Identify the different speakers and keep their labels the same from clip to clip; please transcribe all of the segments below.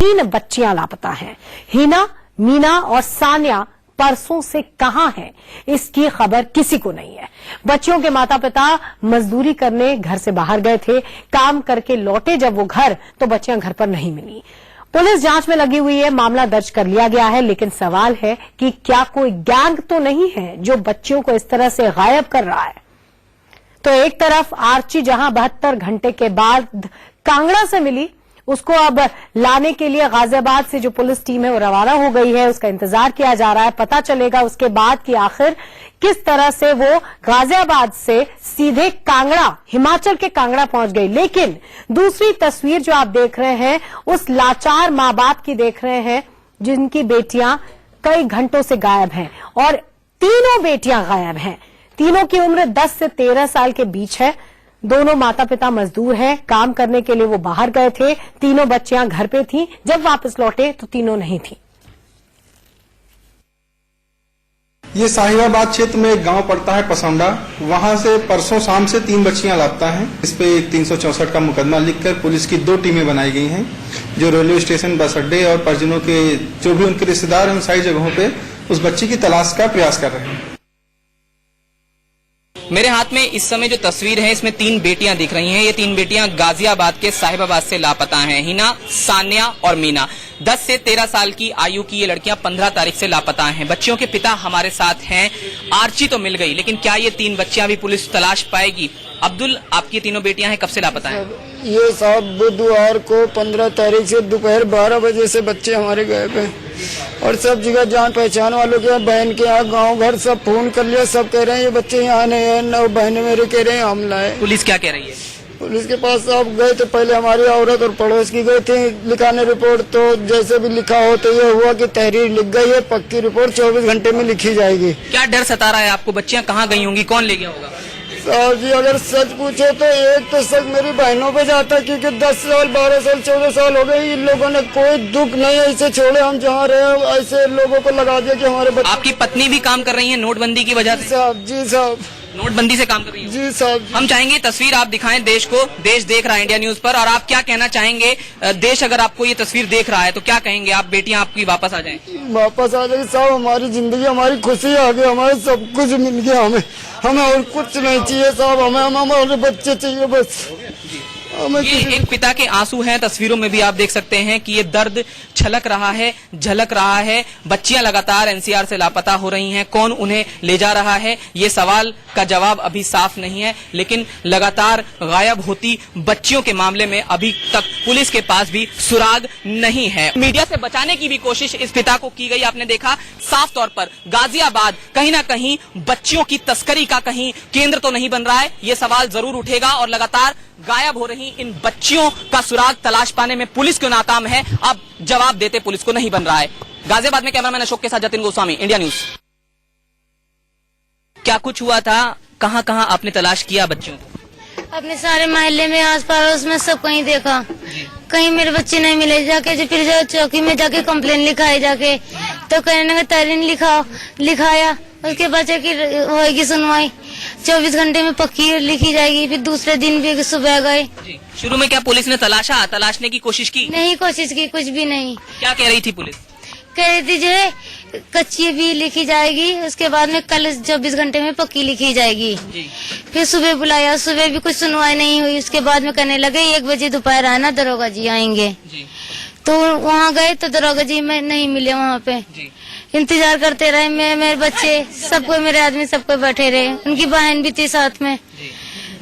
Speaker 1: 3 बच्चियां लापता हैं। हिना, मीना और सान्या परसों से कहां है, इसकी खबर किसी को नहीं है। बच्चियों के माता पिता मजदूरी करने घर से बाहर गए थे। काम करके लौटे जब वो घर, तो बच्चियां घर पर नहीं मिली। पुलिस जांच में लगी हुई है, मामला दर्ज कर लिया गया है, लेकिन सवाल है कि क्या कोई गैंग तो नहीं है जो बच्चियों को इस तरह से गायब कर रहा है। तो एक तरफ आर्ची जहां 72 घंटे के बाद कांगड़ा से मिली, उसको अब लाने के लिए गाजियाबाद से जो पुलिस टीम है वो रवाना हो गई है। उसका इंतजार किया जा रहा है। पता चलेगा उसके बाद कि आखिर किस तरह से वो गाजियाबाद से सीधे कांगड़ा, हिमाचल के कांगड़ा पहुंच गई। लेकिन दूसरी तस्वीर जो आप देख रहे हैं, उस लाचार मां बाप की देख रहे हैं जिनकी बेटियां कई घंटों से गायब हैं, और तीनों बेटियां गायब हैं। तीनों की उम्र 10 से 13 साल के बीच है। दोनों माता पिता मजदूर हैं, काम करने के लिए वो बाहर गए थे। तीनों बच्चियां घर पे थीं। जब वापस लौटे तो तीनों नहीं थी।
Speaker 2: ये साहिबाबाद क्षेत्र में एक गांव पड़ता है पसौंडा, वहां से परसों शाम से 3 बच्चियां लापता हैं। इस पे 364 का मुकदमा लिखकर पुलिस की 2 टीमें बनाई गई हैं, जो रेलवे स्टेशन, बस अड्डे और परिजनों के जो भी उनके रिश्तेदार हैं उन सारी जगहों पे उस बच्ची की तलाश का प्रयास कर रहे हैं।
Speaker 3: मेरे हाथ में इस समय जो तस्वीर है, इसमें 3 बेटियां दिख रही हैं। ये 3 बेटियां गाजियाबाद के साहिबाबाद से लापता हैं। हिना, सान्या और मीना। 10 से 13 साल की आयु की ये लड़कियां 15 तारीख से लापता हैं। बच्चियों के पिता हमारे साथ हैं। आर्ची तो मिल गई, लेकिन क्या ये 3 बच्चियां भी पुलिस तलाश पाएगी? अब्दुल, आपकी 3 बेटियां हैं, कब से लापता हैं?
Speaker 4: ये साहब बुधवार को 15 तारीख से दोपहर 12 बजे से बच्चे हमारे गायब हैं, और सब जगह जान पहचान वालों के यहाँ, बहन के यहाँ, गांव घर सब फोन कर लिया। सब कह रहे हैं ये बच्चे यहाँ नहीं है। 9 बहनें मेरे कह रहे हैं हम लाए।
Speaker 3: पुलिस क्या कह रही है?
Speaker 4: पुलिस के पास साहब गए तो पहले हमारी औरत और पड़ोस की गई थी लिखाने रिपोर्ट, तो जैसे भी लिखा हो तो ये हुआ कि तहरीर लिख गई है, पक्की रिपोर्ट 24 घंटे में लिखी जाएगी।
Speaker 3: क्या डर सता रहा है आपको? बच्चियां कहाँ गई होंगी? कौन ले गया होगा?
Speaker 4: साहब जी अगर सच पूछे तो एक तो शक मेरी बहनों पे जाता, क्योंकि 10 साल 12 साल 14 साल हो गए इन लोगों ने कोई दुख नहीं ऐसे छोड़े। हम जहाँ रहे ऐसे लोगों को लगा दिया कि हमारे बच्चे।
Speaker 3: आपकी पत्नी भी काम कर रही है नोटबंदी की वजह से?
Speaker 4: साहब जी साहब
Speaker 3: नोटबंदी से काम कर रही है?
Speaker 4: जी साहब।
Speaker 3: हम चाहेंगे तस्वीर आप दिखाएं देश को। देश देख रहा है इंडिया न्यूज पर, और आप क्या कहना चाहेंगे? देश अगर आपको ये तस्वीर देख रहा है तो क्या कहेंगे आप? बेटियां आपकी वापस आ जाएं?
Speaker 4: वापस आ जाएगी साहब। हमारी जिंदगी, हमारी खुशी आ गई, हमारे सब कुछ मिल गया। हमें और कुछ नहीं चाहिए साहब। हमें हमारे बच्चे चाहिए बस।
Speaker 3: ये एक पिता के आंसू हैं। तस्वीरों में भी आप देख सकते हैं कि ये दर्द छलक रहा है, झलक रहा है। बच्चियां लगातार एनसीआर से लापता हो रही हैं। कौन उन्हें ले जा रहा है, ये सवाल का जवाब अभी साफ नहीं है, लेकिन लगातार गायब होती बच्चियों के मामले में अभी तक पुलिस के पास भी सुराग नहीं है। मीडिया से बचाने की भी कोशिश इस पिता को की गई। आपने देखा साफ तौर पर गाजियाबाद कहीं ना कहीं बच्चियों की तस्करी का कहीं केंद्र तो नहीं बन रहा है, ये सवाल जरूर उठेगा। और लगातार गायब हो रही इन बच्चियों का सुराग तलाश पाने में पुलिस क्यों नाकाम है, अब जवाब देते पुलिस को नहीं बन रहा है। गाजियाबाद में कैमरामैन अशोक के साथ जतिन गोस्वामी, इंडिया न्यूज। क्या कुछ हुआ था? कहां कहां आपने तलाश किया बच्चियों को?
Speaker 5: अपने सारे मोहल्ले में, आस पड़ोस में सब कहीं देखा, कहीं मेरे बच्चे नहीं मिले। जाके फिर चौकी में जाके कंप्लेन लिखाई, जाके तो कहने लगे तहरीर लिखाया। उसके बाद होगी सुनवाई, 24 घंटे में पक्की लिखी जाएगी। फिर दूसरे दिन भी सुबह गए।
Speaker 3: शुरू में क्या पुलिस ने तलाशने की कोशिश की?
Speaker 5: नहीं कोशिश की, कुछ भी नहीं।
Speaker 3: क्या कह रही थी पुलिस?
Speaker 5: कह रही थी जो है कच्ची भी लिखी जाएगी, उसके बाद में कल 24 घंटे में पक्की लिखी जाएगी। फिर सुबह बुलाया, सुबह भी कुछ सुनवाई नहीं हुई। उसके बाद में कहने लगे 1 बजे दोपहर आना, दरोगा जी आएंगे। तो वहाँ गए तो दरोगा जी में नहीं मिले। वहाँ पे इंतजार करते रहे। मेरे बच्चे सबको, मेरे आदमी सबको बैठे रहे। उनकी बहन भी थी साथ में।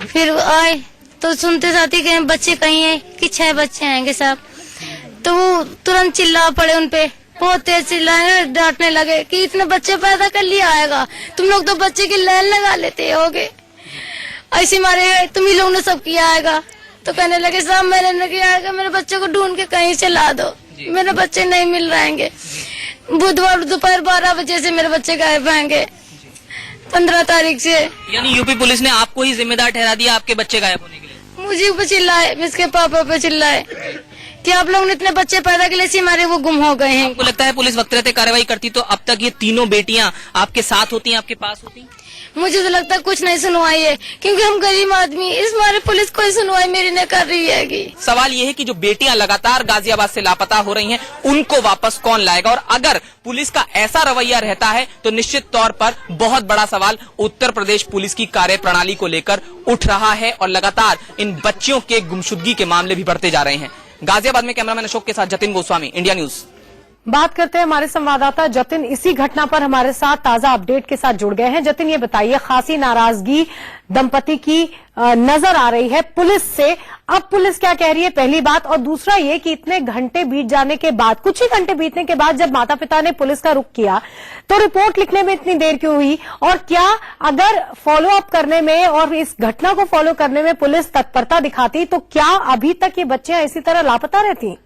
Speaker 5: फिर आए तो सुनते साथी के बच्चे कहीं है कि 6 बच्चे आएंगे साहब। तो वो तुरंत चिल्ला पड़े उनपे, बहुत तेज चिल्लाए, डांटने लगे कि इतने बच्चे पैदा कर लिया आएगा, तुम लोग तो बच्चे की लाइन लगा लेते होगे, ऐसे मारे तुम ही लोग ने सब किया आएगा। तो कहने लगे साहब मैंने नहीं किया आएगा, मेरे बच्चे को ढूंढ के कहीं से ला दो, मेरे बच्चे नहीं मिल रहेंगे। बुधवार दोपहर 12 बजे से मेरे बच्चे गायब रहेंगे, 15 तारीख से।
Speaker 3: यानी यूपी पुलिस ने आपको ही जिम्मेदार ठहरा दिया आपके बच्चे गायब होने के लिए?
Speaker 5: मुझे पे चिल्लाए, इसके पापा पे चिल्लाए कि आप लोग ने इतने बच्चे पैदा के लिए से हमारे वो गुम हो गए हैं।
Speaker 3: आपको लगता है पुलिस वक्त रहते कार्रवाई करती तो अब तक ये तीनों बेटियां आपके साथ होती, आपके पास होती?
Speaker 5: मुझे तो लगता है कुछ नहीं सुनवाई है, क्योंकि हम गरीब आदमी, इस हमारे पुलिस कोई सुनवाई मेरी नहीं कर रही है।
Speaker 3: सवाल ये है कि जो बेटियां लगातार गाजियाबाद से लापता हो रही हैं, उनको वापस कौन लाएगा? और अगर पुलिस का ऐसा रवैया रहता है तो निश्चित तौर पर बहुत बड़ा सवाल उत्तर प्रदेश पुलिस की कार्यप्रणाली को लेकर उठ रहा है और लगातार इन बच्चियों के गुमशुदगी के मामले भी बढ़ते जा रहे हैं। गाजियाबाद में कैमरामैन अशोक के साथ जतिन गोस्वामी, इंडिया न्यूज।
Speaker 1: बात करते हैं हमारे संवाददाता जतिन इसी घटना पर हमारे साथ ताजा अपडेट के साथ जुड़ गए हैं। जतिन, ये बताइए, खासी नाराजगी दंपति की नजर आ रही है पुलिस से। अब पुलिस क्या कह रही है, पहली बात, और दूसरा ये कि इतने घंटे बीत जाने के बाद, कुछ ही घंटे बीतने के बाद जब माता पिता ने पुलिस का रुख किया तो रिपोर्ट लिखने में इतनी देर क्यों हुई? और क्या अगर फॉलो अप करने में और इस घटना को फॉलो करने में पुलिस तत्परता दिखाती तो क्या अभी तक ये बच्चियां इसी तरह लापता रहती?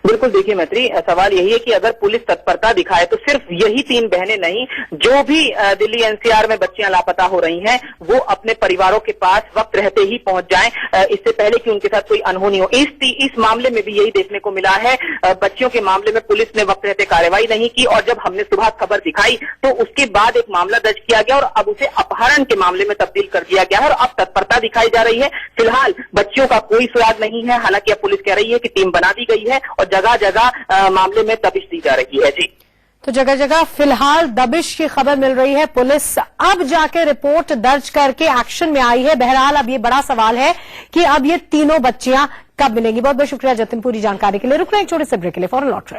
Speaker 6: बिल्कुल, देखिए मैत्री, सवाल यही है कि अगर पुलिस तत्परता दिखाए तो सिर्फ यही 3 बहनें नहीं, जो भी दिल्ली एनसीआर में बच्चियां लापता हो रही हैं, वो अपने परिवारों के पास वक्त रहते ही पहुंच जाएं, इससे पहले कि उनके साथ कोई अनहोनी हो। इस मामले में भी यही देखने को मिला है। बच्चियों के मामले में पुलिस ने वक्त रहते कार्रवाई नहीं की और जब हमने सुबह खबर दिखाई तो उसके बाद एक मामला दर्ज किया गया और अब उसे अपहरण के मामले में तब्दील कर दिया गया है और अब तत्परता दिखाई जा रही है। फिलहाल बच्चियों का कोई सुराग नहीं है, हालांकि अब पुलिस कह रही है कि टीम बना दी गई है और जगह जगह मामले में दबिश दी जा रही है। जी,
Speaker 1: तो जगह जगह फिलहाल दबिश की खबर मिल रही है। पुलिस अब जाके रिपोर्ट दर्ज करके एक्शन में आई है। बहरहाल अब ये बड़ा सवाल है कि अब ये तीनों बच्चियां कब मिलेंगी। बहुत बहुत शुक्रिया जतिन पूरी जानकारी के लिए। रुक रहे हैं एक छोटे से ब्रेक के लिए, फौरन लौट रहे हैं।